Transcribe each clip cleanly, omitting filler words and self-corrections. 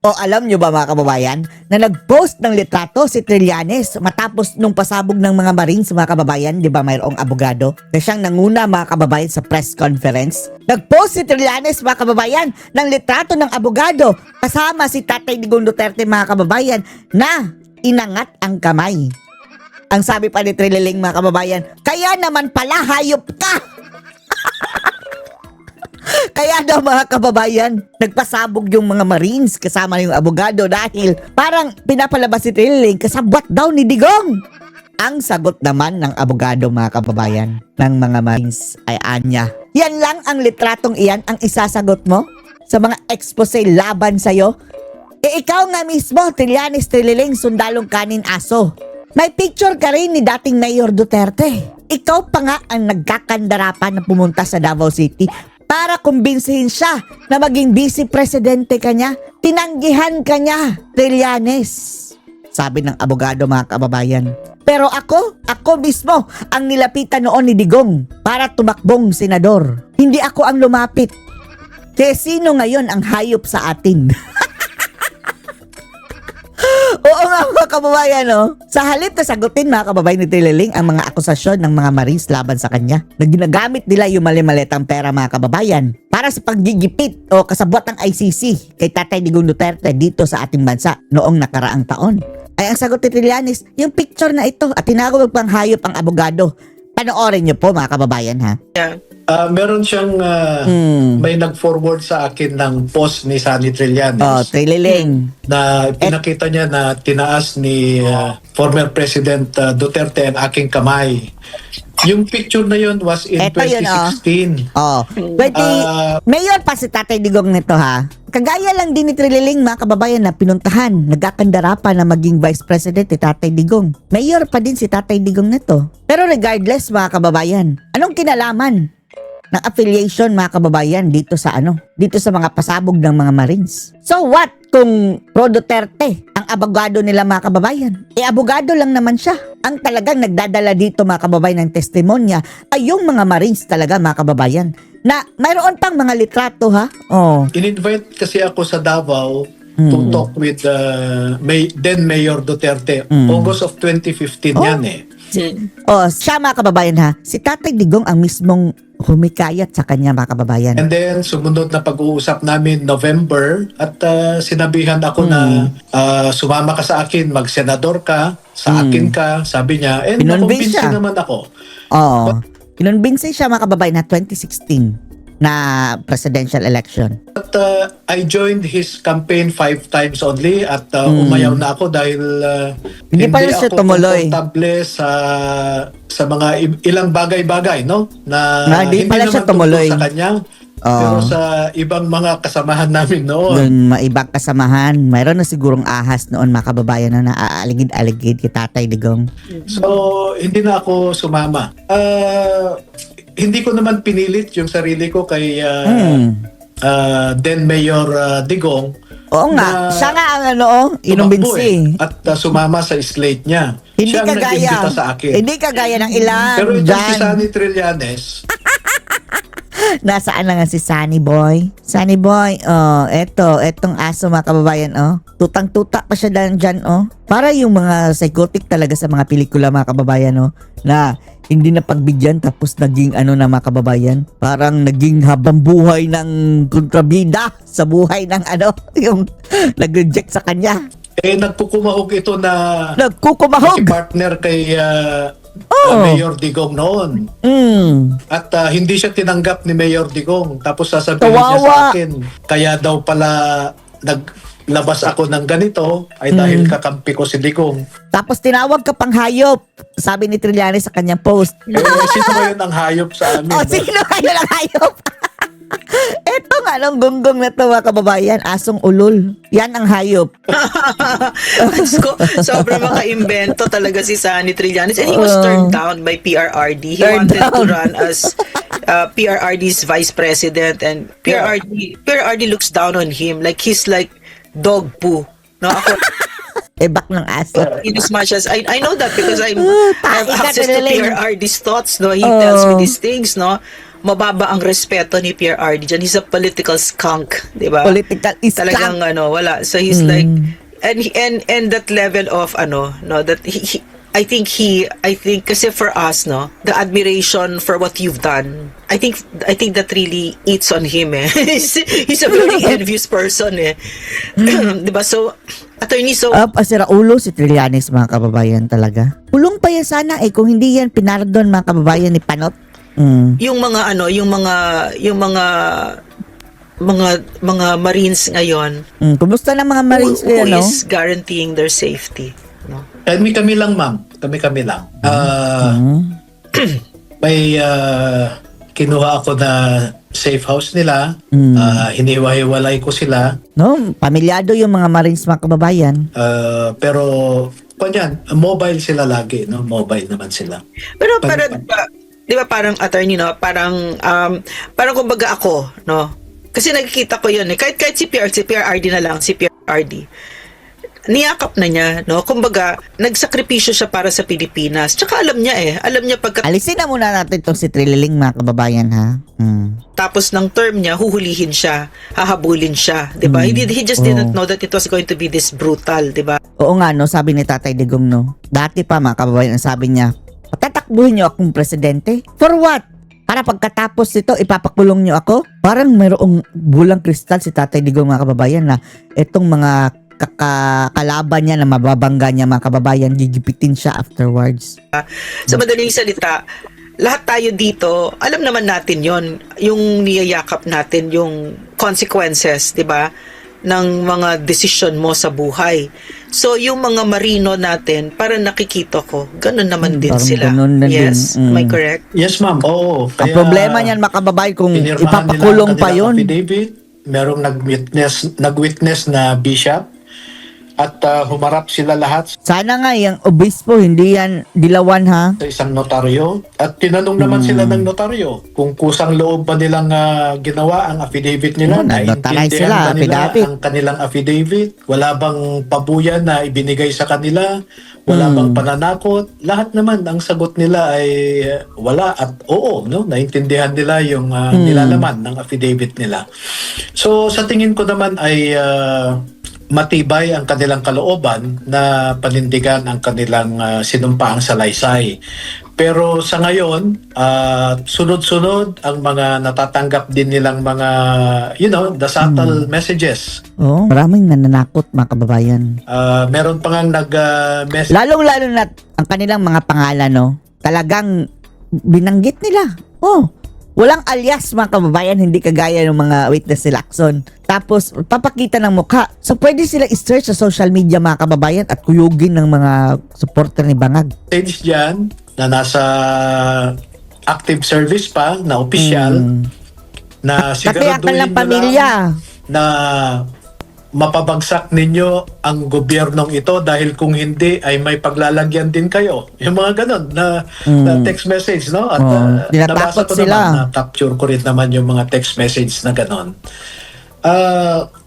O alam nyo ba mga kababayan, na nag-post ng litrato si Trillanes matapos nung pasabog ng mga Marines mga kababayan, di ba mayroong abogado na siyang nanguna mga kababayan sa press conference? Nag-post si Trillanes mga kababayan ng litrato ng abogado kasama si Tatay Digong Duterte mga kababayan na inangat ang kamay. Ang sabi pa ni Trililing mga kababayan, kaya naman pala hayop ka! Kaya daw mga kababayan, nagpasabog yung mga Marines kasama yung abogado dahil parang pinapalabas si Trililing kasabwat daw ni Digong. Ang sagot naman ng abogado mga kababayan ng mga Marines ay anya. Yan lang ang litratong iyan ang isasagot mo sa mga expose laban sa'yo? Ikaw nga mismo, Trillanes Trililing, sundalong kanin aso. May picture ka rin ni dating Mayor Duterte. Ikaw pa nga ang nagkakandarapan na pumunta sa Davao City para kumbinsihin siya na maging vice presidente ka niya. Tinanggihan ka niya, Trillanes. Sabi ng abogado mga kababayan. Pero ako mismo ang nilapitan noon ni Digong para tumakbong senador. Hindi ako ang lumapit. Kaya sino ngayon ang hayop sa atin? Oo nga mga kababayan, no? Sa halip na sagutin mga kababayan ni Trililing ang mga akusasyon ng mga Marines laban sa kanya na ginagamit nila yung mali-malitang pera mga kababayan para sa paggigipit o kasabwat ng ICC kay Tatay Digong Duterte dito sa ating bansa noong nakaraang taon. Ay ang sagot ni Trillanes, yung picture na ito at tinawag pang hayop ang abogado. Panoorin niyo po mga kababayan ha. Yeah. Meron siyang may nag-forward sa akin ng post ni Sunny Trillanes. Trililing. Na pinakita niya na tinaas ni former President Duterte ang aking kamay. Yung picture na yun was in Eto yun, 2016. Mayor pa si Tatay Digong nito ha. Kagaya lang din ni Trililing mga kababayan na pinuntahan, nagkakandara pa na maging Vice President ni Tatay Digong. Mayor pa din si Tatay Digong nito. Pero regardless mga kababayan, anong kinalaman ng affiliation mga kababayan dito sa dito sa mga pasabog ng mga Marines? So what kung pro Duterte ang abogado nila mga kababayan? Abogado lang naman siya. Ang talagang nagdadala dito mga kababayan ng testimonya ay yung mga Marines talaga mga kababayan na mayroon pang mga litrato ha. In-invite kasi ako sa Davao to talk with then Mayor Duterte. August of 2015 yan eh. Siya mga kababayan ha. Si Tatay Digong ang mismong humikayat sa kanya mga kababayan. And then sumunod na pag-uusap namin November at sinabihan ako na sumama ka sa akin, mag-senador ka, sa akin ka, sabi niya. And nakumbinsi naman ako. Kinonbinsi siya mga kababayan na 2016 na presidential election. But I joined his campaign 5 times only at umayaw na ako dahil hindi pa siya tumuloy. Komportable sa mga ilang bagay-bagay, no? Na hindi pala siya tumuloy sa kanya. Pero sa ibang mga kasamahan namin noon. Yung ibang kasamahan, mayroon na sigurong ahas noon mga kababayan na naaaligid-aligid kay Tatay Digong. So, hindi na ako sumama. Hindi ko naman pinilit yung sarili ko kay then Mayor Digong. Oo nga, siya nga ang inumbinsi. At sumama sa slate niya. Hindi siya ang kagaya, nag-imbita sa akin. Hindi kagaya ng ilan. Pero ito si Sunny Trillanes. Nasaan na nga si Sunny Boy? Sunny Boy, etong aso mga kababayan, tutang-tuta pa siya dyan, Para yung mga psychotic talaga sa mga pelikula mga kababayan, na hindi na pagbigyan tapos naging na mga kababayan. Parang naging habang buhay ng kontrabida sa buhay ng yung nag-reject sa kanya. Nagkukumahog ito na Nagkukumahog? si partner kay Mayor Digong noon. At hindi siya tinanggap ni Mayor Digong. Tapos sasabihin niya sa akin, kaya daw pala naglabas ako ng ganito ay dahil kakampi ko si Digong. Tapos tinawag ka pang hayop, sabi ni Trillanes sa kanyang post. Sino ba yun ang hayop sa amin? Sino kayo ang hayop? Eto nga nung gunggong na to mga kababayan, asong ulol. Yan ang hayop. Sobrang maka-invento talaga si Sunny Trillanes. And he was turned down by PRRD. He wanted to run as PRRD's vice president. And PRRD looks down on him. Like he's like dog poo. No, ako, Bak ng aso. in as much as I know that because I have Tayo ka, access to Trillanes. PRRD's thoughts. No, he tells me these things. No, mababa ang respeto ni PRRD dyan. He's a political skunk, di ba? Political is Talagang wala. So he's like, and that level of no, that I think kasi for us, no, the admiration for what you've done, I think that really eats on him eh. He's a very envious person eh. 'Di ba? So attorney, so Asira ulo si Trillanes, mga kababayan talaga. Kulong pa yan sana kung hindi yan pinardon, mga kababayan, ni Panot. yung mga Marines ngayon, Kumusta na mga Marines who kaya, no? is guaranteeing their safety, no? Kami lang, ma'am. Kami lang. May kinuha ako na safe house nila. Hiniwa-hiwalay ko sila. No, pamilyado yung mga Marines, mga kababayan. Pero, kanyan, mobile sila lagi. No? Mobile naman sila. Pero di ba parang attorney, no? Parang kumbaga ako, no? Kasi nakikita ko 'yun eh. Kahit si PRRD na lang, si PRRD. Niyakap na niya, no? Kumbaga, nagsakripisyo siya para sa Pilipinas. Tsaka alam niya Alisin na muna natin itong si Trililing, mga kababayan, ha? tapos ng term niya, huhulihin siya, hahabulin siya, 'di ba? He just didn't know that it was going to be this brutal, 'di ba? Oo nga, no? Sabi ni Tatay Digong, no? Dati pa, mga kababayan, ang sabi niya, patatakbuhin niyo akong presidente? For what? Para pagkatapos nito, ipapakulong niyo ako? Parang mayroong bulang kristal si Tatay Digong, mga kababayan, na itong mga kalaban niya na mababangga niya, mga kababayan, gigipitin siya afterwards. Sa madaling salita, lahat tayo dito, alam naman natin yon, yung niyayakap natin, yung consequences, di ba, ng mga decision mo sa buhay. So, yung mga marino natin, para nakikita ko, ganun naman din parang sila. ganun na Yes, din. am I correct? Yes, ma'am. Oo. Ang problema niyan, mga kababayan, kung pinirmahan ipapakulong nila ang pa kanilang yun. affidavit. Merong nag-witness na bishop at humarap sila lahat Sana nga, yung obispo, hindi yan dilawan, ha? sa isang notaryo at tinanong naman sila ng notaryo kung kusang loob ba nilang ginawa ang affidavit nila, nag-notarize naintindihan sila, ba nila affidavit. ang kanilang affidavit, wala bang pabuyan na ibinigay sa kanila, wala bang pananakot, lahat naman ang sagot nila ay wala at oo, no? Naintindihan nila yung nilalaman ng affidavit nila. So sa tingin ko naman ay matibay ang kanilang kalooban na panindigan ang kanilang sinumpaang salaysay. Pero sa ngayon, sunod-sunod ang mga natatanggap din nilang mga, the subtle messages. Oo, maraming nananakot, mga kababayan. Meron pa nga nag-message. Lalong-lalo na ang kanilang mga pangalan, no? Talagang binanggit nila. Oh, walang alias, mga kababayan, hindi kagaya ng mga witness si Lacson. Tapos, papakita ng mukha. So, pwede sila i-search sa social media, mga kababayan, at kuyugin ng mga supporter ni Bangag. Message dyan na nasa active service pa, na official, na Katiyakan siguraduhin ng nyo pamilya. lang na mapabagsak ninyo ang gobyernong ito dahil kung hindi ay may paglalagyan din kayo. Yung mga ganun na text message, no? At tinatakot nabasa ko sila. naman, na-capture ko rin naman yung mga text message na ganun.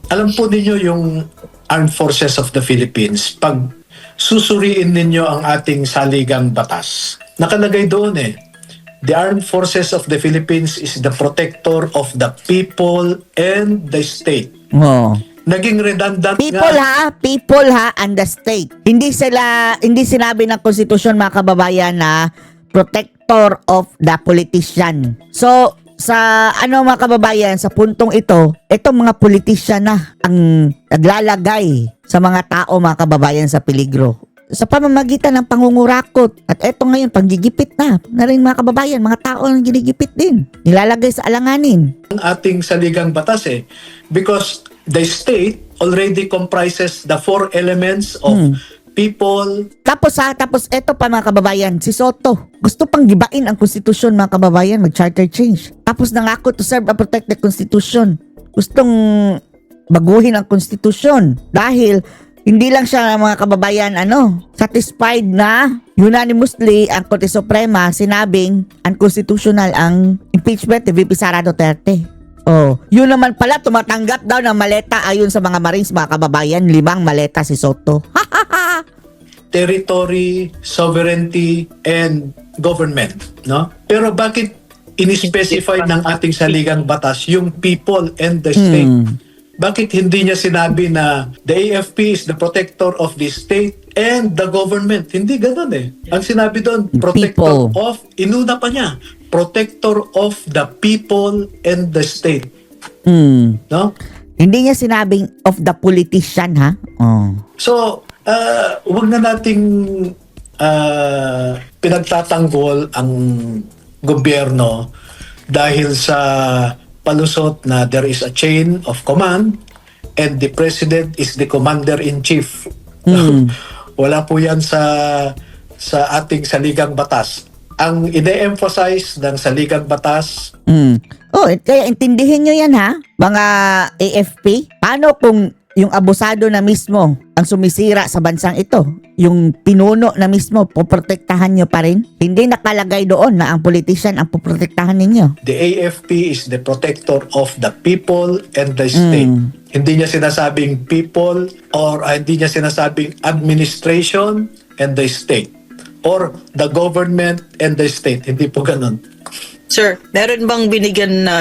Alam po ninyo yung Armed Forces of the Philippines, pag susuriin ninyo ang ating saligang batas, nakalagay doon the Armed Forces of the Philippines is the protector of the people and the state. Oh. Naging redundant People ha, and the state. Hindi sinabi ng konstitusyon, mga kababayan, na protector of the politician. So, sa mga kababayan, sa puntong ito, itong mga politician na ang naglalagay sa mga tao, mga kababayan, sa peligro. Sa pamamagitan ng pangungurakot. At eto ngayon, panggigipit na rin, mga kababayan, mga tao ang ginigipit din. Nilalagay sa alanganin. ang ating saligang batas because the state already comprises the four elements of people. Tapos eto pa, mga kababayan, si Soto, gusto pang gibain ang konstitusyon, mga kababayan, mag-charter change. Tapos nangako to serve and protect the constitution. Gustong baguhin ang konstitusyon dahil hindi lang siya, mga kababayan, satisfied na unanimously ang Korte Suprema sinabing unconstitutional ang impeachment ni VP Sara Duterte. Oh, yun naman pala, tumatanggap daw ng maleta ayon sa mga Marines, mga kababayan, 5 maleta si Soto. Territory, sovereignty, and government, no? Pero bakit in-specify ng ating saligang batas yung people and the state. Bakit hindi niya sinabi na the AFP is the protector of the state and the government? Hindi ganun eh. Ang sinabi doon, protector People. of, inuna pa niya, protector of the people and the state. No? Hindi niya sinabing of the politician, ha? Oh. So, wag na nating pinagtatanggol ang gobyerno dahil sa palusot na there is a chain of command and the president is the commander-in-chief. Wala po yan sa ating saligang batas. Ang ine-emphasize ng saligang batas, Oh, kaya intindihin nyo yan, ha? Mga AFP, paano kung yung abusado na mismo ang sumisira sa bansang ito? Yung pinuno na mismo, poprotektahan nyo pa rin? Hindi nakalagay doon na ang politician ang poprotektahan ninyo. the AFP is the protector of the people and the state. Hindi niya sinasabing people or hindi niya sinasabing administration and the state or the government and the state. Hindi po ganun. Sir, meron bang binigyan na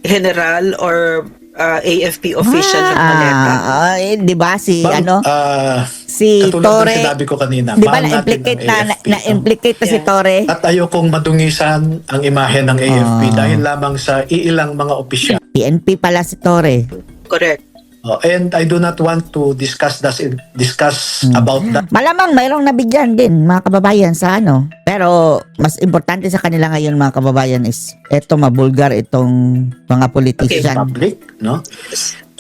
general or AFP official ng maleta? Di ba si, Ma'am, si katulad ng Torre, sinabi ko kanina, di ba mahal natin na-implicate ang na, AFP, na-implicate na si Yeah. Torre? At ayokong madungisan ang imahe ng AFP dahil lamang sa iilang mga opisyal. PNP pala si Torre. Correct. And I do not want to discuss about that. Malamang mayroong nabigyan din mga kababayan sa ano. Pero mas importante sa kanila ngayon mga kababayan is eto mabulgar itong mga politician. Public, no?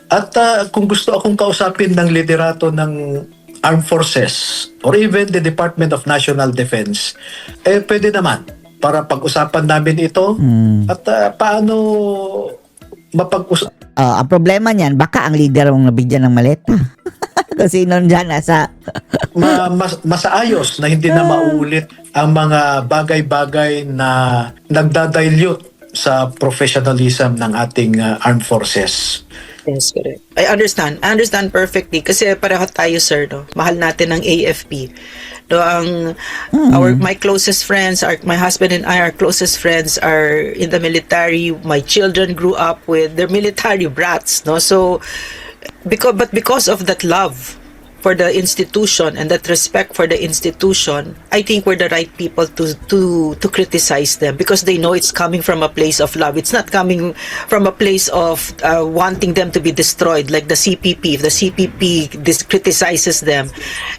At kung gusto akong kausapin ng liderato ng Armed Forces or even the Department of National Defense, pwede naman para pag-usapan namin ito at paano mapag-usapan. Ang problema niyan, baka ang leader mong nabigyan ng maleta. Kasi nun dyan nasa... Masaayos na hindi na mauulit ang mga bagay-bagay na nagdadilute sa professionalism ng ating armed forces. Yes, correct. I understand. I understand perfectly kasi pareho tayo, sir, no. Mahal natin ang AFP. No, my closest friends, my husband and I, our closest friends are in the military. My children grew up with their military brats, no. So because of that love for the institution and that respect for the institution, I think we're the right people to criticize them because they know it's coming from a place of love. It's not coming from a place of wanting them to be destroyed like the CPP. If the CPP criticizes them,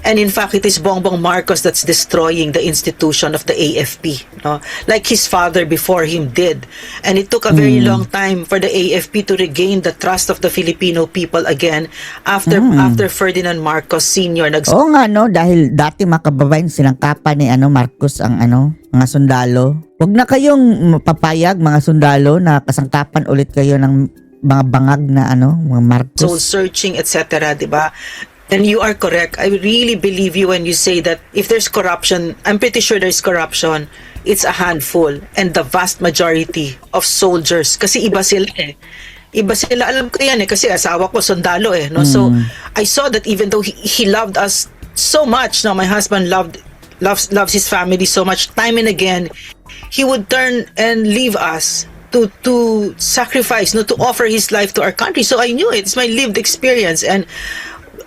and in fact, it is Bongbong Marcos that's destroying the institution of the AFP, no? Like his father before him did. And it took a very long time for the AFP to regain the trust of the Filipino people again after Ferdinand Marcos Sr. Oo nga no, dahil dati mga kababayan sinangkapan ni Marcos ang mga sundalo. Huwag na kayong papayag mga sundalo na kasangkapan ulit kayo ng mga bangag na mga Marcos. soul searching, etc., 'di ba? And you are correct. I really believe you when you say that if there's corruption, I'm pretty sure there's corruption. It's a handful and the vast majority of soldiers kasi iba sila eh. Iba sila, alam ko yan eh, kasi asawa ko sundalo eh, no? So, I saw that even though he loved us so much, no? My husband loves his family so much, time and again, he would turn and leave us to sacrifice, no? To offer his life to our country. So I knew it. It's my lived experience. And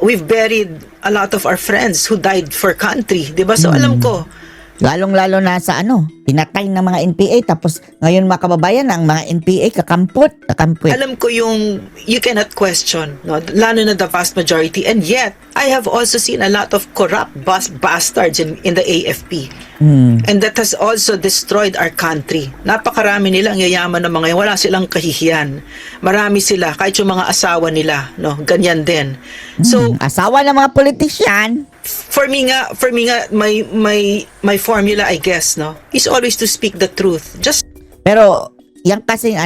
we've buried a lot of our friends who died for country, di ba? So alam ko, Lalong-lalo na sa pinatay ng mga NPA tapos ngayon mga kababayan ang mga NPA kakampot. alam ko yung you cannot question, no? Lalo na the vast majority. And yet, I have also seen a lot of corrupt bastards in the AFP. And that has also destroyed our country. Napakarami nila, ang yayaman ng mga yan. Wala silang kahihiyan. Marami sila, kahit yung mga asawa nila, no? Ganyan din. So, Asawa ng mga politisyan. for me nga, my formula, I guess, no, is always to speak the truth. Just Pero yung kasing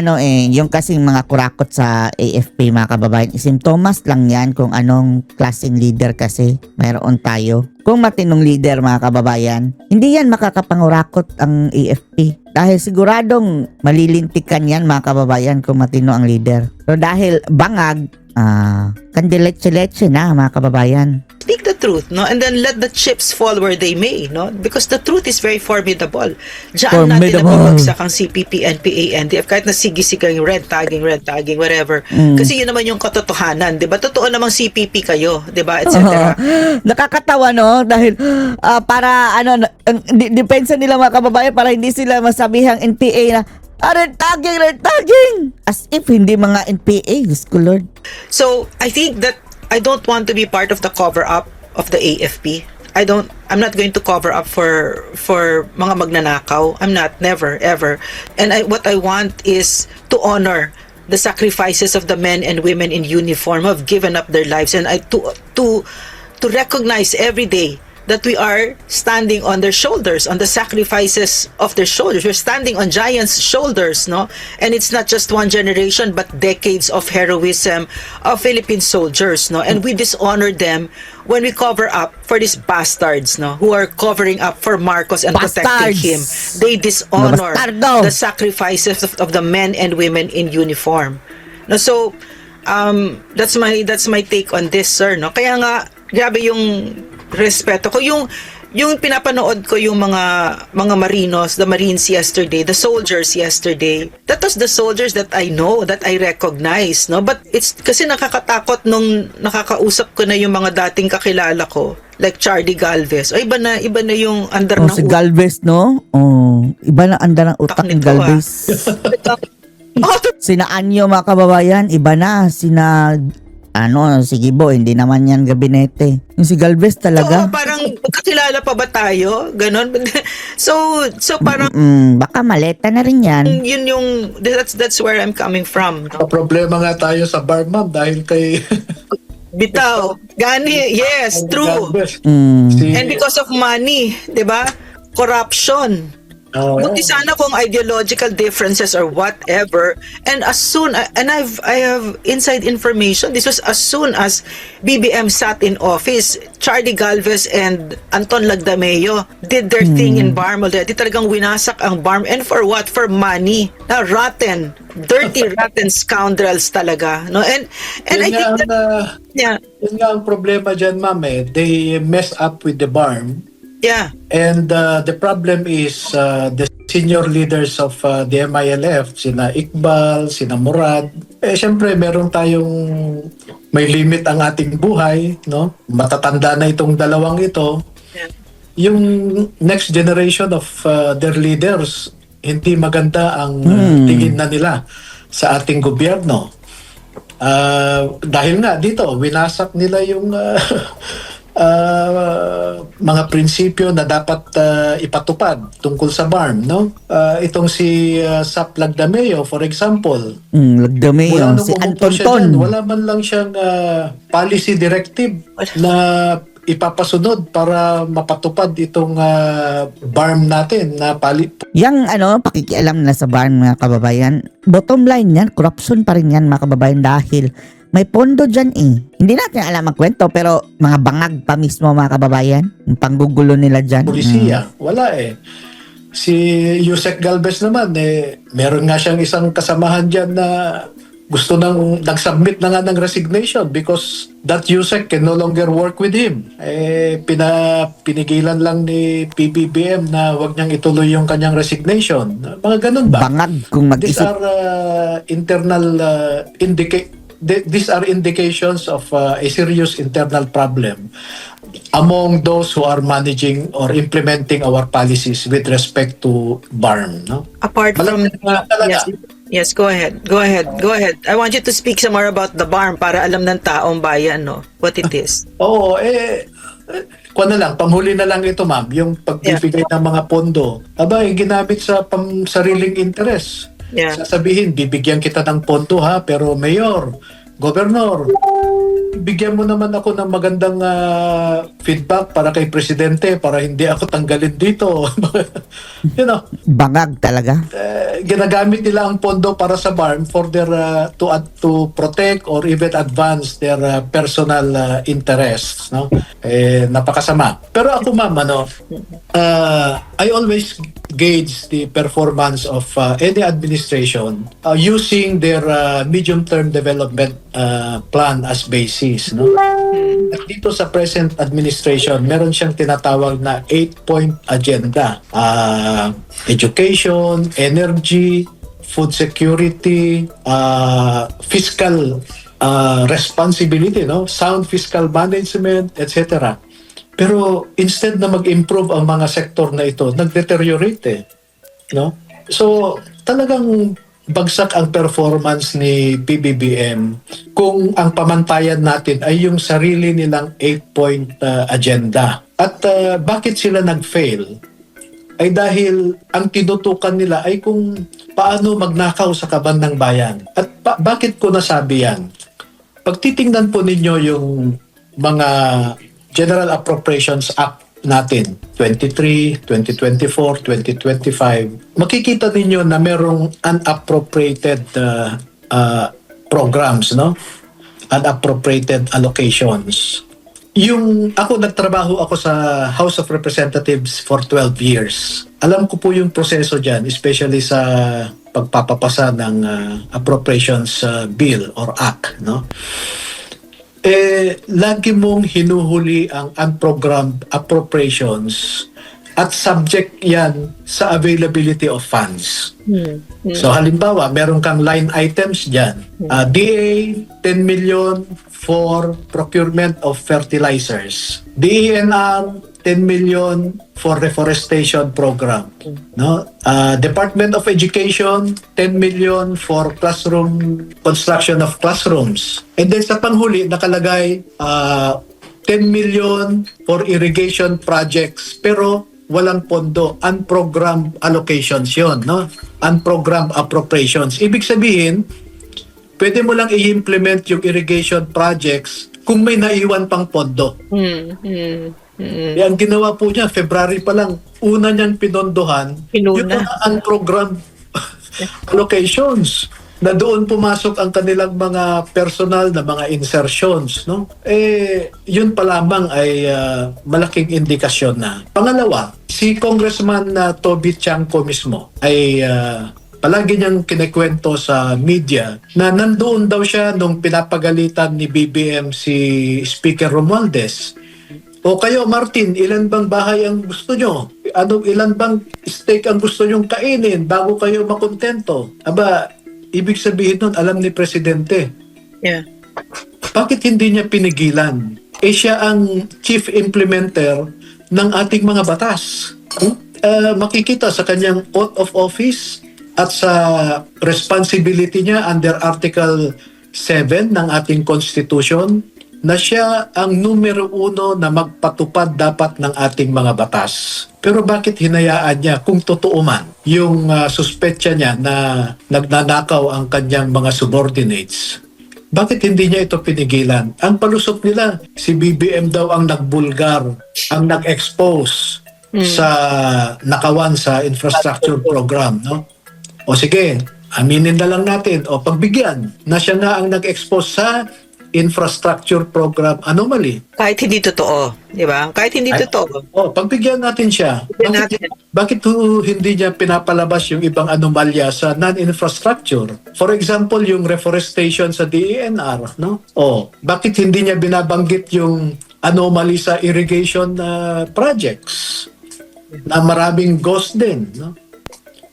yung kasing mga kurakot sa AFP mga kababayan, simptomas lang yan kung anong klaseng leader kasi mayroon tayo. Kung matinong leader mga kababayan, hindi yan makakapangurakot ang AFP. Dahil siguradong malilintikan yan mga kababayan kung matino ang leader. Pero dahil bangag, kandileche-leche na mga kababayan. speak the truth, no? And then let the chips fall where they may, no? Because the truth is very formidable. Diyan natin Formidable. nababagsak ang CPP, NPA, NDF, kahit na sige-sige yung red tagging, whatever. Kasi yun naman yung katotohanan, di ba? Totoo namang CPP kayo, di ba? Etc. Nakakatawa, no? Dahil para depensa nila mga kababayan para hindi sila masabihang NPA na red tagging. As if hindi mga NPA, Diyos ko Lord. So, I think that I don't want to be part of the cover-up of the AFP. I'm not going to cover up for mga magnanakaw. I'm not, never, ever. And what I want is to honor the sacrifices of the men and women in uniform who have given up their lives, and to recognize every day that we are standing on their shoulders, on the sacrifices of their shoulders. We're standing on giants' shoulders, no? And it's not just one generation, but decades of heroism of Philippine soldiers, no? And we dishonor them when we cover up for these bastards, no? Who are covering up for Marcos and protecting him. Bastards! They dishonor Bastardo! the sacrifices of the men and women in uniform. No, so that's my take on this, sir, no? Kaya nga grabe yung respeto ko, yung pinapanood ko yung mga marinos, the Marines yesterday, the soldiers yesterday. That was the soldiers that I know, that I recognize, no? But it's kasi nakakatakot nung nakakausap ko na yung mga dating kakilala ko, like Charlie Galvez. O iba na yung under ng Si Galvez, no? Iba na andar ng utak ni nito, Galvez. Sina Anyo, mga kababayan, iba na. Sina si Gibo, hindi naman yan gabinete. Yung si Galvez Oo, talaga. parang kakilala pa ba tayo? Ganon. So parang Baka maleta na rin yan. yun yung that's where I'm coming from, no? Problema nga tayo sa bar, ma'am, dahil kay Bitaw. Gani, yes, true. Si, And because of money, 'di ba? Corruption. Oo. Buti sana kung ideological differences or whatever, and I have inside information. This was as soon as BBM sat in office, Charlie Galvez and Anton Lagdameo did their thing in BARM already. Talagang winasak ang BARM, and for what? For money. Na rotten, dirty, rotten scoundrels talaga, no? And I think that, yeah, yun nga ang problema dyan, ma'am, they mess up with the barn. yeah. And the problem is the senior leaders of the MILF, sina Iqbal, sina Murad. Siyempre, meron tayong may limit ang ating buhay, no? Matatanda na itong dalawang ito. Yeah. Yung next generation of their leaders, hindi maganda ang tingin na nila sa ating gobyerno. Dahil nga dito, winasak nila yung mga prinsipyo na dapat ipatupad tungkol sa BARM, no? Itong si Sap Lagdameo, for example, Lagdameo, si umupo siya Antonton. dyan, wala man lang siyang policy directive na ipapasunod para mapatupad itong BARM natin na Yang pakikialam na sa BARM, mga kababayan. Bottom line yan, corruption pa rin yan, mga kababayan, dahil may pondo dyan Hindi natin alam ang kwento, pero mga bangag pa mismo, mga kababayan. Yung panggugulo nila dyan. polisiya. Wala Si Yusek Galvez naman, meron nga siyang isang kasamahan dyan na gusto nag-submit na nga ng resignation because that Yusek can no longer work with him. Pinigilan lang ni PBBM na wag niyang ituloy yung kanyang resignation. Mga ganun ba? Bangag kung These mag-isip. are internal these are indications of a serious internal problem among those who are managing or implementing our policies with respect to BARM, no? Apart from talaga. yes, go ahead. I want you to speak some more about the BARM para alam ng taong bayan, no, what it is. Oo, kuha na lang, panghuli na lang ito, ma'am, yung pagbibigay ng mga pondo. Ginamit sa sariling interes. Yeah. Sasabihin, bibigyan kita ng pondo ha, pero mayor, gobernador, bigyan mo naman ako ng magandang feedback para kay presidente para hindi ako tanggalin dito. You know, Bangag talaga. ginagamit nila ang pondo para sa BARM for their to protect or even advance their personal interests, no? Napakasama. Pero ako, ma'am, I always gauge the performance of any administration using their medium-term development plan as basis, no? At dito sa present administration administration, meron siyang tinatawag na 8-point agenda. Education, energy, food security, fiscal responsibility, no? Sound fiscal management, etc. Pero instead na mag-improve ang mga sektor na ito, nag-deteriorate eh, no? So, talagang bagsak ang performance ni PBBM kung ang pamantayan natin ay yung sarili nilang 8-point agenda. At bakit sila nag-fail? Ay dahil ang tinutukan nila ay kung paano magnakaw sa kaban ng bayan. At bakit ko nasabi yan? Pag titingnan po ninyo yung mga General Appropriations Act natin, 23, 2024, 2025, makikita ninyo na merong unappropriated programs, no? Unappropriated allocations. Nagtrabaho ako sa House of Representatives for 12 years. Alam ko po yung proseso dyan, especially sa pagpapapasa ng appropriations bill or act, no? Lagi mong hinuhuli ang unprogrammed appropriations at subject yan sa availability of funds. So halimbawa, meron kang line items dyan. DA, 10 million for procurement of fertilizers. DENR, 10 million for reforestation program. No? Department of Education, 10 million for construction of classrooms. And then sa panghuli, nakalagay 10 million for irrigation projects. Pero walang pondo, unprogrammed allocations yon, no? Unprogrammed appropriations. Ibig sabihin, pwede mo lang i-implement yung irrigation projects kung may naiwan pang pondo. Ang ginawa po niya, February pa lang, una niyang pinondohan yung mga unprogrammed allocations na doon pumasok ang kanilang mga personal na mga insertions, no? Yun pa lamang ay malaking indikasyon na. Pangalawa, si Congressman Toby Chanco mismo ay palagi niyang kinikwento sa media na nandoon daw siya nung pinapagalitan ni BBM si Speaker Romualdez. O kayo, Martin, ilan bang bahay ang gusto nyo? Ilan bang steak ang gusto nyong kainin bago kayo makontento? Aba, ibig sabihin nun, alam ni Presidente. Yeah. Bakit hindi niya pinigilan? Siya ang chief implementer ng ating mga batas. Makikita sa kanyang oath of office at sa responsibility niya under Article 7 ng ating Constitution na siya ang numero 1 na magpatupad dapat ng ating mga batas. Pero bakit hinayaan niya kung totoo man yung suspetsya niya na nagnanakaw ang kanyang mga subordinates? Bakit hindi niya ito pinigilan? Ang palusot nila, si BBM daw ang nagbulgar, ang nag-expose sa nakawan sa infrastructure program, no? O sige, aminin na lang natin, o pagbigyan na siya nga ang nag-expose sa infrastructure program anomaly. Kahit hindi totoo, di ba? Kahit hindi totoo. Pagbigyan natin siya. Bakit hindi niya pinapalabas yung ibang anomalya sa non-infrastructure? For example, yung reforestation sa DENR, no? Bakit hindi niya binabanggit yung anomaly sa irrigation projects na maraming ghost din, no?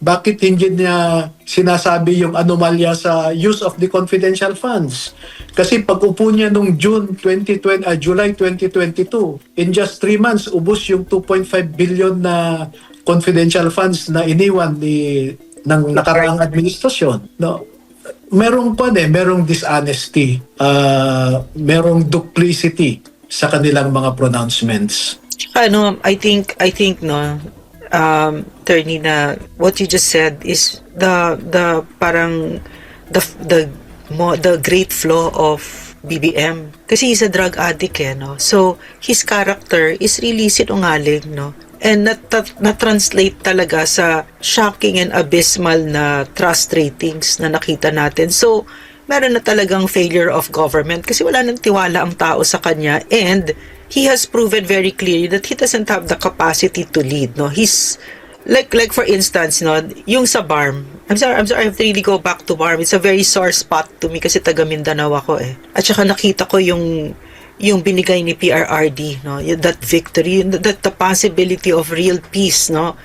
Bakit hindi niya sinasabi yung anomalya sa use of the confidential funds? Kasi pag-upo niya nung July 2022, in just 3 months, ubos yung 2.5 billion na confidential funds na iniwan ng nakaraang administrasyon. No? Merong dishonesty, merong duplicity sa kanilang mga pronouncements. I think no, Attorney, na what you just said is the great flaw of BBM, kasi he's a drug addict, no? So his character is really sinungaling, no? And na-translate talaga sa shocking and abysmal na trust ratings na nakita natin. So meron na talagang failure of government kasi wala nang tiwala ang tao sa kanya, and he has proven very clearly that he doesn't have the capacity to lead, no? He's like for instance, no, yung sa BARM. I'm sorry, I have to really go back to BARM. It's a very sore spot to me kasi taga Mindanao ako eh. At saka nakita ko yung yung binigay ni PRRD, no? That victory, that the possibility of real peace, no?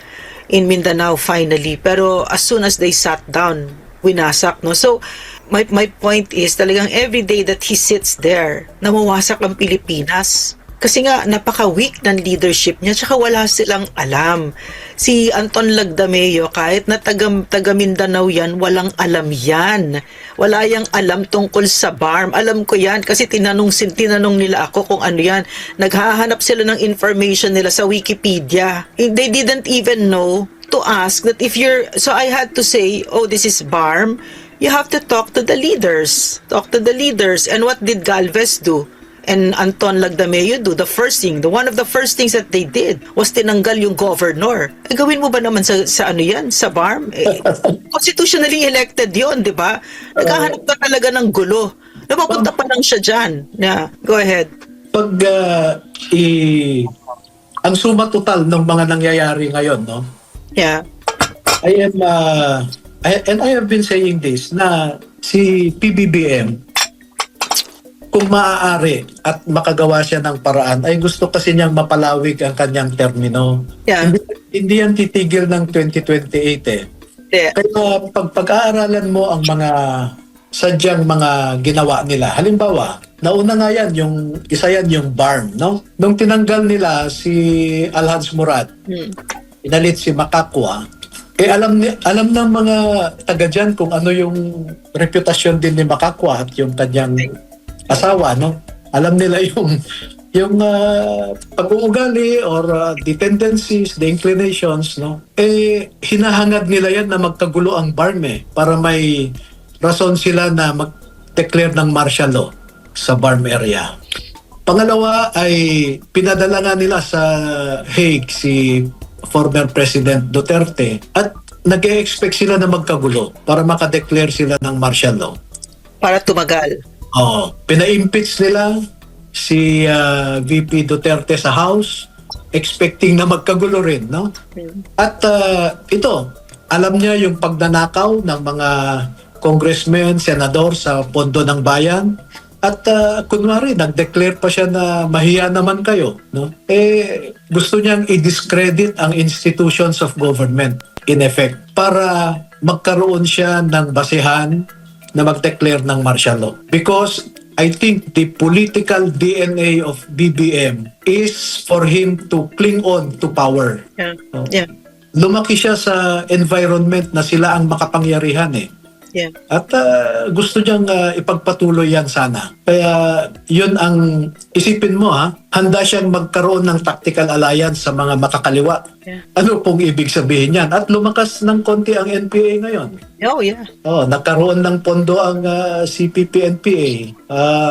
In Mindanao finally. Pero as soon as they sat down, winasak, no? So, my point is talagang every day that he sits there, nawawasak ang Pilipinas. Kasi nga, napaka-weak ng leadership niya, tsaka wala silang alam. Si Anton Lagdameo, kahit na taga Mindanao yan, walang alam yan. Wala yang alam tungkol sa BARM. Alam ko yan, kasi tinanong nila ako kung ano yan. Naghahanap sila ng information nila sa Wikipedia. They didn't even know to ask that if you're... So I had to say, oh, this is BARM. You have to talk to the leaders. Talk to the leaders. And what did Galvez do? And Anton Lagdameo do? One of the first things that they did was tinanggal yung governor. Gawin mo ba naman sa ano yan? Sa BARM? Constitutionally elected yon, di ba? Naghahanap ka talaga ng gulo. Napapunta pa lang siya dyan. Yeah, go ahead. Pag ang suma total ng mga nangyayari ngayon, no? Yeah. I have been saying this na si PBBM, kung maaari at makagawa siya ng paraan, ay gusto kasi niyang mapalawig ang kanyang termino. Yeah. Hindi yan titigil ng 2028 eh. Yeah. Kaya pag-aaralan mo ang mga sadyang mga ginawa nila. Halimbawa, nauna nga yan, isa yan yung BARM, no? Nung tinanggal nila si Alhaj Murad, inalit si Makakwa, alam ng mga taga dyan kung ano yung reputasyon din ni Makakwa at yung kanyang asawa, no? Alam nila yung pag-uugali or the tendencies, the inclinations, no? Hinahangad nila yan na magkagulo ang BARM para may rason sila na mag-declare ng martial law sa BARM area. Pangalawa ay pinadala nga nila sa Hague si former President Duterte at nag-e-expect sila na magkagulo para makadeclare sila ng martial law. Para tumagal. Pina-impeach nila si VP Duterte sa House, expecting na magkagulo rin, no? At ito, alam niya yung pagnanakaw ng mga congressmen, senador sa pondo ng bayan. At kunwari, nag-declare pa siya na mahiya naman kayo, no? Gusto niyang i-discredit ang institutions of government, in effect, para magkaroon siya ng basehan na mag-declare ng martial law. Because I think the political DNA of BBM is for him to cling on to power. Yeah. No? Yeah. Lumaki siya sa environment na sila ang makapangyarihan eh. Yeah. At gusto niyang ipagpatuloy yan sana. Kaya yun ang isipin mo handa siyang magkaroon ng tactical alliance sa mga makakaliwa. Yeah. Ano pong ibig sabihin yan? At lumakas ng konti ang NPA ngayon. Oh, yeah. Nagkaroon ng pondo ang CPP-NPA.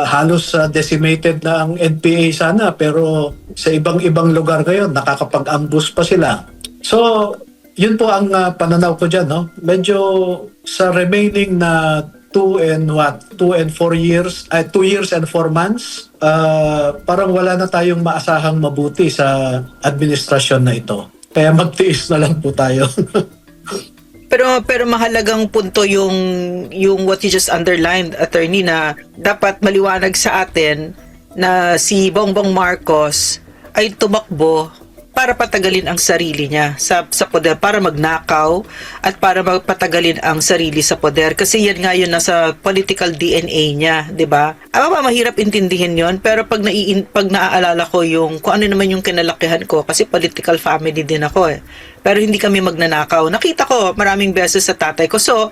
Halos decimated na ang NPA sana pero sa ibang lugar ngayon nakakapag-ambush pa sila. So, yun po ang pananaw ko dyan, no? Medyo sa remaining na 2 and 4 years, 2 years and 4 months, parang wala na tayong maasahang mabuti sa administrasyon na ito. Kaya magtiis na lang po tayo. Pero mahalagang punto yung what you just underlined, attorney, na dapat maliwanag sa atin na si Bongbong Marcos ay tumakbo para patagalin ang sarili niya sa poder, para magnakaw at para patagalin ang sarili sa poder. Kasi yan nga yun nasa political DNA niya, di ba? Mahirap intindihin yon, pero pag naaalala ko kung ano naman yung kinalakihan ko, kasi political family din ako eh. Pero hindi kami magnanakaw. Nakita ko maraming beses sa tatay ko. So,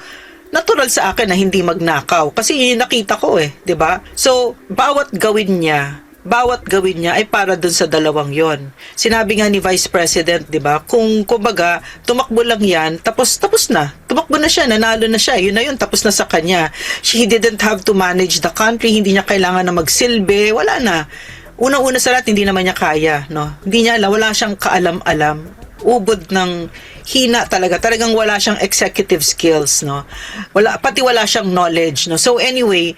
natural sa akin na hindi magnakaw. Kasi yun nakita ko eh, di ba? So, bawat gawin niya ay para dun sa dalawang yon. Sinabi nga ni Vice President, di ba, kung kumbaga, tumakbo lang yan, tapos na. Tumakbo na siya, nanalo na siya, yun na yun, tapos na sa kanya. He didn't have to manage the country, hindi niya kailangan na magsilbi, wala na. Una-una sa lahat, hindi naman niya kaya, no? Hindi niya alam, wala siyang kaalam-alam. Ubod ng hina talagang wala siyang executive skills, no? Pati wala siyang knowledge, no? So anyway,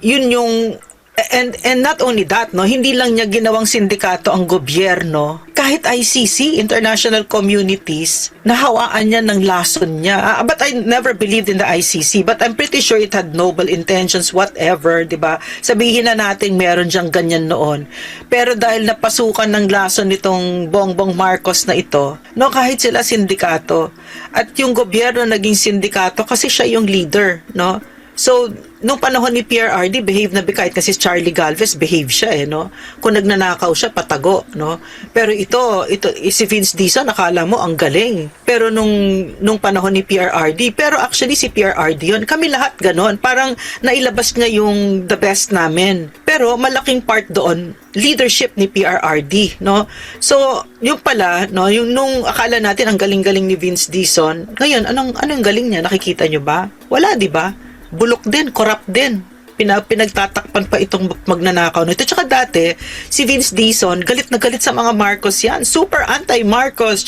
yun yung And not only that, no, hindi lang niya ginawang sindikato ang gobyerno, kahit ICC, international communities, nahawaan niya ng lason niya. But I never believed in the ICC, but I'm pretty sure it had noble intentions, whatever, 'di ba? Sabihin na natin meron diyang ganyan noon. Pero dahil napasukan ng lason nitong Bongbong Marcos na ito, no, kahit sila sindikato, at yung gobyerno naging sindikato kasi siya yung leader, no? So, nung panahon ni PRRD, behave na kahit kasi Charlie Galvez, behave siya no? Kung nagnanakaw siya, patago, no? Pero ito si Vince Dizon, nakala mo, ang galing. Pero nung panahon ni PRRD, pero actually si PRRD yun, kami lahat ganon. Parang nailabas niya yung the best namin. Pero malaking part doon, leadership ni PRRD, no? So, yung pala, no, yung nung akala natin ang galing-galing ni Vince Dizon, ngayon, anong galing niya? Nakikita nyo ba? Wala, di ba? Bulok din, corrupt din. Pinagtatakpan pa itong magnanakaw nito. Tsaka dati, si Vince Dizon, galit na galit sa mga Marcos yan. Super anti-Marcos.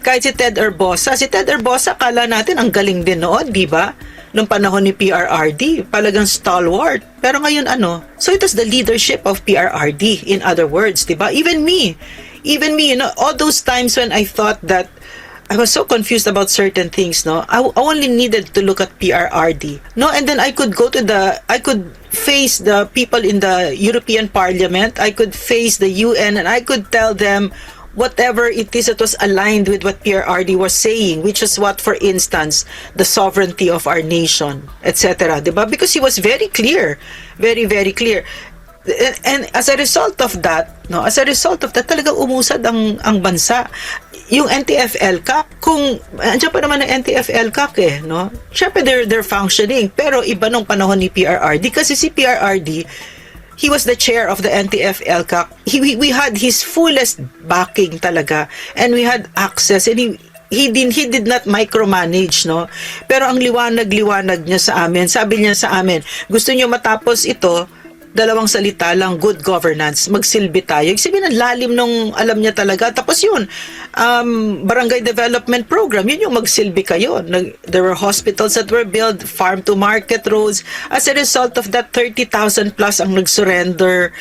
Kahit si Ted Erbosa. Si Ted Erbosa, kala natin ang galing din noon, di ba? Nung panahon ni PRRD, palagang stalwart. Pero ngayon So it was the leadership of PRRD, in other words, di ba? Even me, all those times when I thought that I was so confused about certain things, no? I only needed to look at PRRD, no? And then I could face the people in the European Parliament, I could face the UN, and I could tell them whatever it is that was aligned with what PRRD was saying, which is what, for instance, the sovereignty of our nation, etc. Diba? Because he was very clear, very, very clear. And as a result of that, talagang umusad ang bansa. Yung NTF-ELCAC, kung andiyan pa naman ang NTF-ELCAC no? Syempre they're functioning, pero iba nung panahon ni PRRD kasi si PRRD, he was the chair of the NTF-ELCAC. We had his fullest backing talaga, and we had access, and he did not micromanage, no? Pero ang liwanag niya sa amin, sabi niya sa amin, gusto niyo matapos ito, 2 salita lang, good governance, magsilbi tayo. Ibig sabihin, ang lalim nung alam niya talaga. Tapos yun, barangay development program, yun yung magsilbi kayo. There were hospitals that were built, farm to market roads. As a result of that, 30,000 plus ang nag-surrender.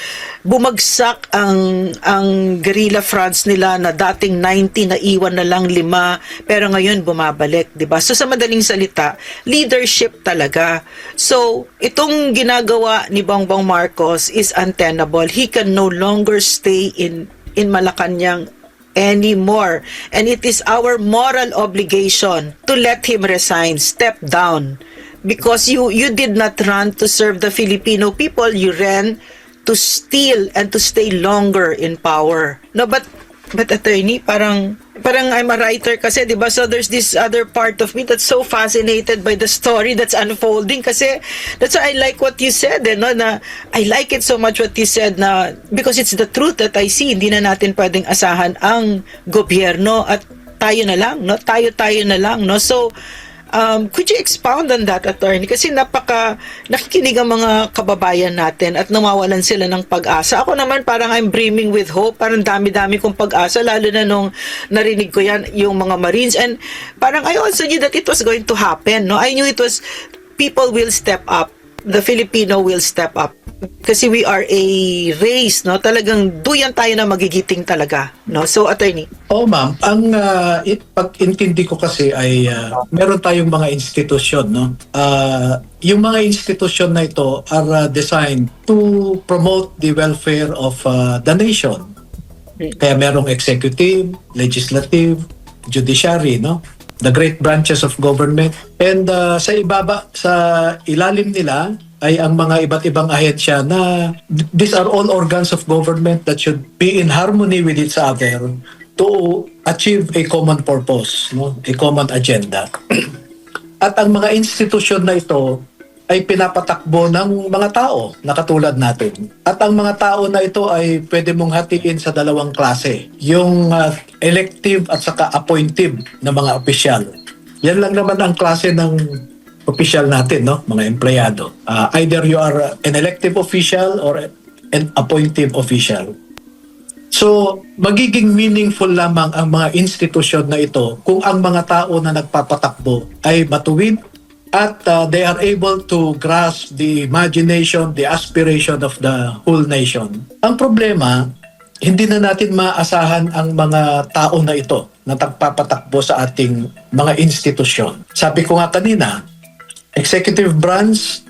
Bumagsak ang guerrilla fronts nila na dating 90, na iwan na lang 5, pero ngayon bumabalik, 'di ba? So sa madaling salita, leadership talaga. So itong ginagawa ni Bongbong Marcos is untenable. He can no longer stay in Malacanang anymore, and it is our moral obligation to let him resign, step down, because you did not run to serve the Filipino people, you ran to steal and to stay longer in power. No, but attorney, parang I'm a writer kasi, 'di ba? So there's this other part of me that's so fascinated by the story that's unfolding kasi that's why I like what you said, no, na I like it so much what you said, na because it's the truth that I see. Hindi na natin pwedeng asahan ang gobyerno at tayo na lang, no? Tayo na lang, no? So could you expound on that, attorney? Kasi nakikinig ang mga kababayan natin at nawawalan sila ng pag-asa. Ako naman parang I'm brimming with hope. Parang dami-dami kong pag-asa, lalo na nung narinig ko yan, yung mga Marines. And parang I also knew that it was going to happen, no? I knew it was, people will step up. The Filipino will step up. Kasi we are a race, no? Talagang duyan tayo na magigiting talaga, no? So, attorney. Oo, ma'am. Ang pag-intindi ko kasi ay meron tayong mga institusyon, no? Yung mga institusyon na ito are designed to promote the welfare of the nation. Kaya merong executive, legislative, judiciary, no? The great branches of government. And sa ilalim nila ay ang mga iba't ibang ahensya na these are all organs of government that should be in harmony with each other to achieve a common purpose, no? A common agenda. At ang mga institusyon na ito ay pinapatakbo ng mga tao na katulad natin. At ang mga tao na ito ay pwede mong hatiin sa 2 klase. Yung elective at saka appointive na mga opisyal. Yan lang naman ang klase ng opisyal natin, no? Mga empleyado. Either you are an elective official or an appointive official. So, magiging meaningful lamang ang mga institusyon na ito kung ang mga tao na nagpapatakbo ay matuwid, at they are able to grasp the imagination, the aspiration of the whole nation. Ang problema, hindi na natin maasahan ang mga tao na ito na nagpapatakbo sa ating mga institusyon. Sabi ko nga kanina, executive branch,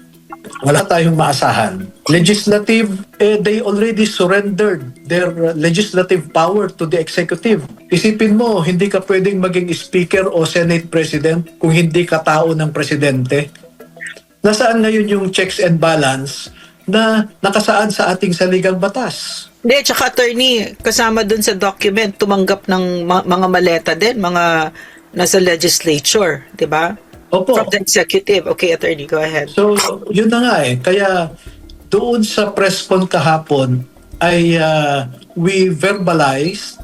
wala tayong maasahan. Legislative, they already surrendered their legislative power to the executive. Isipin mo, hindi ka pwedeng maging speaker o senate president kung hindi ka tao ng presidente. Nasaan ngayon yung checks and balance na nakasaad sa ating saligang batas? Hindi, tsaka attorney, kasama dun sa document, tumanggap ng mga maleta din, mga nasa legislature, di ba? Opo. From the executive. Okay, attorney, go ahead. So, yun na nga eh. Kaya doon sa press con kahapon ay we verbalized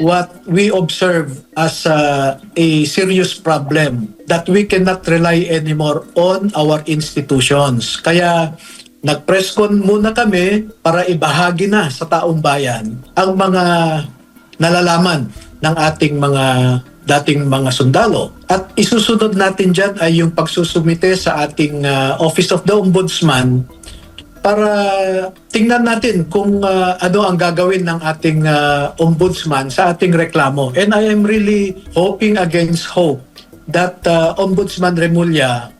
what we observe as a serious problem that we cannot rely anymore on our institutions. Kaya nag-press con muna kami para ibahagi na sa taong bayan ang mga nalalaman ng ating mga dating mga sundalo. At isusunod natin dyan ay yung pagsusumite sa ating Office of the Ombudsman para tingnan natin kung ano ang gagawin ng ating ombudsman sa ating reklamo. And I am really hoping against hope that Ombudsman Remulla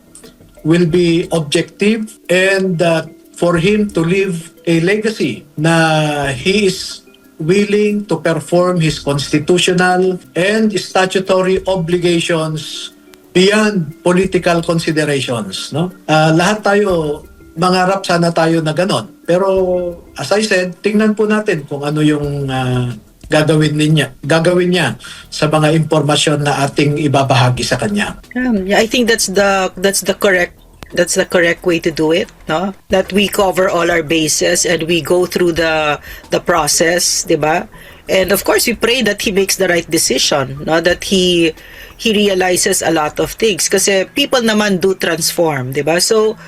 will be objective and for him to leave a legacy na he is willing to perform his constitutional and statutory obligations beyond political considerations, no? Lahat tayo mangarap sana tayo na ganon. Pero as I said, tingnan po natin kung ano yung gagawin niya sa mga impormasyon na ating ibabahagi sa kanya. Yeah, I think that's the correct way to do it, no? That we cover all our bases and we go through the process, 'di ba? And of course, we pray that he makes the right decision, no? That he realizes a lot of things kasi people naman do transform, 'di ba? So,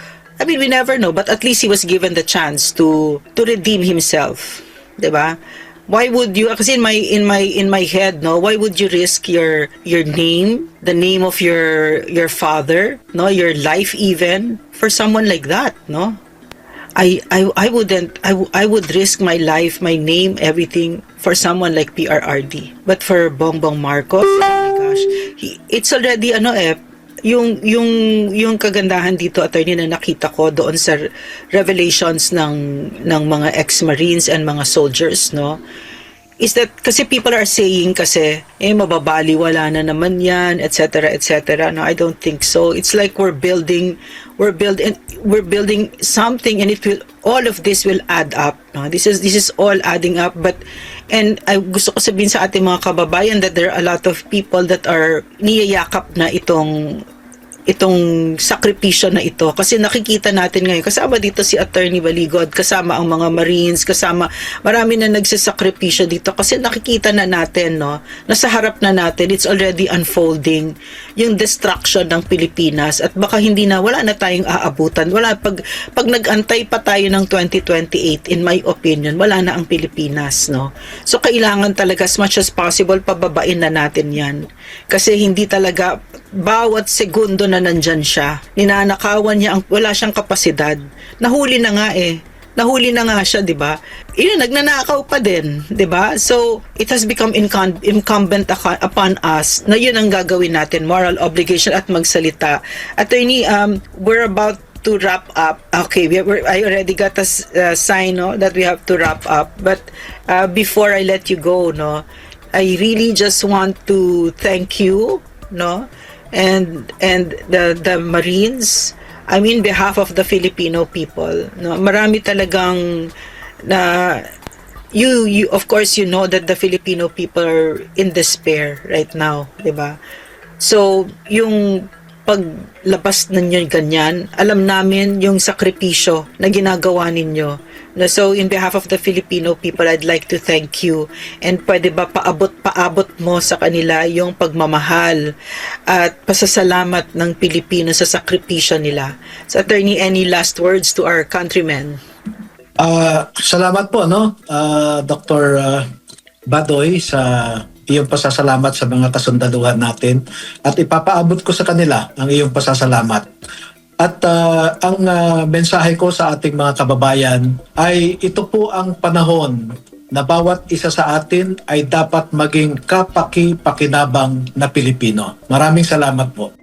I mean, we never know, but at least he was given the chance to redeem himself, 'di ba? Why would you, kasi in my head, no, why would you risk your name, the name of your father, no, your life even for someone like that, no? I would risk my life, my name, everything for someone like PRRD. But for Bongbong Marcos, oh my gosh, it's already yung kagandahan dito, attorney, na nakita ko doon sa revelations ng mga ex-marines and mga soldiers, no, is that kasi people are saying kasi mababaliwala na naman yan, etc., etc. No, I don't think so. It's like we're building something, and all of this will add up, no? This is all adding up. And I gusto ko sabihin sa ating mga kababayan that there are a lot of people that are niyayakap na itong sakripisyo na ito, kasi nakikita natin ngayon, kasama dito si Attorney Baligod, kasama ang mga Marines, kasama marami na nagsasakripisyo dito, kasi nakikita na natin, no, nasa harap na natin, it's already unfolding yung destruction ng Pilipinas, at baka wala na tayong aabutan, pag nag-antay pa tayo ng 2028, in my opinion, wala na ang Pilipinas, no. So kailangan talaga as much as possible pababain na natin yan, kasi hindi talaga bawat segundo na nandyan siya, ninanakawan niya, wala siyang kapasidad. Nahuli na nga siya, di ba? Nagnanakaw pa din, di ba? So, it has become incumbent upon us na yun ang gagawin natin, moral obligation at magsalita. Attorney, we're about to wrap up. Okay, I already got a sign, no, that we have to wrap up. But before I let you go, no, I really just want to thank you, no, and the Marines, I mean, behalf of the Filipino people, no, marami talagang na you of course you know that the Filipino people are in despair right now, 'di ba? So yung paglabas ninyo ganyan, alam namin yung sakripisyo na ginagawa ninyo. So in behalf of the Filipino people, I'd like to thank you, and pwede ba paabot mo sa kanila yung pagmamahal at pasasalamat ng Pilipino sa sakripisyo nila. So Attorney, any last words to our countrymen? Salamat po, no, Dr. Badoy, sa iyong pasasalamat sa mga kasundaluhan natin at ipapaabot ko sa kanila ang iyong pasasalamat. At ang mensahe ko sa ating mga kababayan ay ito po ang panahon na bawat isa sa atin ay dapat maging kapaki-pakinabang na Pilipino. Maraming salamat po.